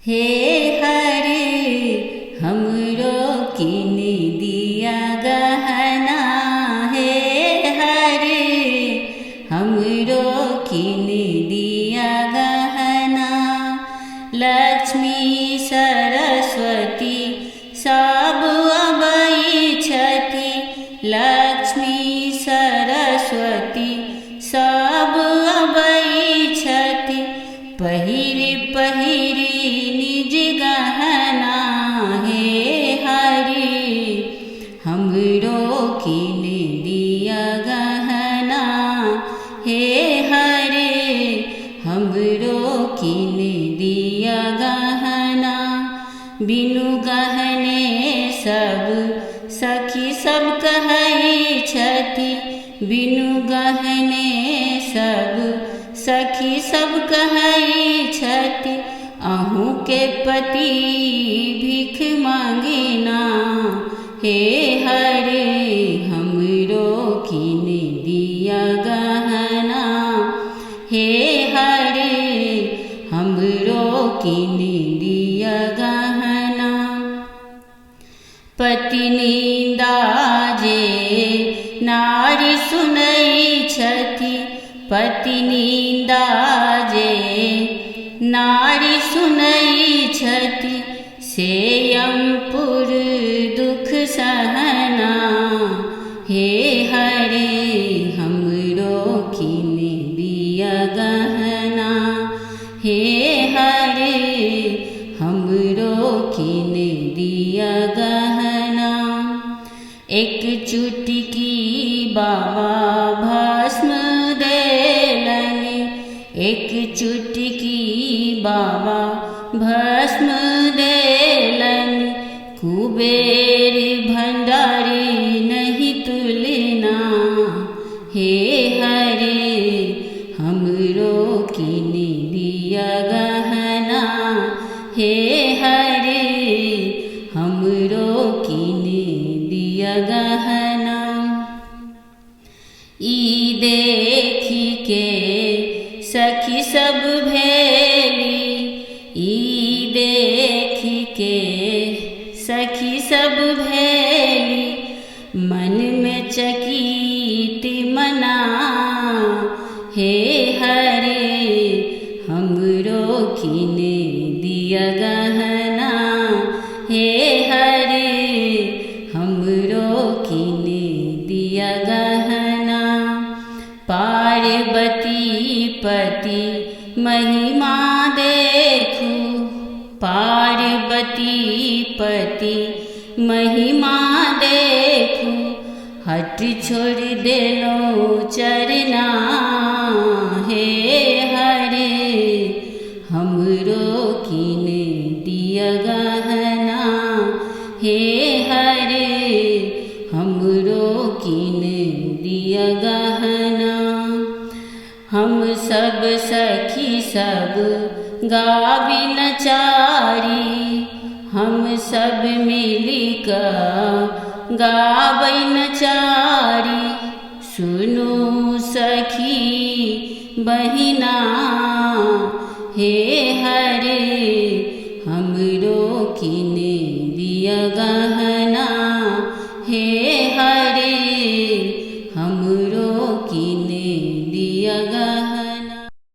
हे हरे हमरो किन दिया गहना, हे हरे हमरो किन दिया गहना। लक्ष्मी सरस्वती सब अबै छथि, लक्ष्मी सरस्वती सब अबै छथि। पहिरी पहिरी निज गहना, हे हरि हमरो किन दिया गहना, हे हरे हमरो किन दिया गहना। बिनु गहने सब सखी सब कहै छथि, बिनु गहने सब सखी सब कहै छथि। अहूँ के पति भीख मांगिना, हे हरे हमरो किन दिया गहना, हे हरे हमरो किन दिया गहना। पति निंदा जे नारी सुनै छथि, पति निंदा जे नारी सुनै छथि। से यमपुर दुख सहना, हे हरे हमरो किन दिया गहना, हे हरे हमरो किन दिया गहना। एक चुटकी बाबा भस्म देलन, एक चुटकी बाबा भस्म देलन। कुबेर भंडारी नहीं तुलना, हे हरे हमरो किन दिया गहना, हे हरे हमरो किन दिया गहना। ई देखी के सखी सब भेली, ई देखी के सखी सब भेली। मन में चकित मना, हे हरे हमरो किन दिया गहना, हे हरे हमरो किन दिया गहना। पार्वती पति महिमा देखू, पार्वती पति महिमा देखू। हट छोड़ देलो चरना, हे हरे हमरो किन दिया गहना, हे हरे हमरो किन दिया गहना। हम सब सखी सब गावी नचारी, हम सब मिली का गाबै नचारी। सुनो सखी बहिना, हे हरे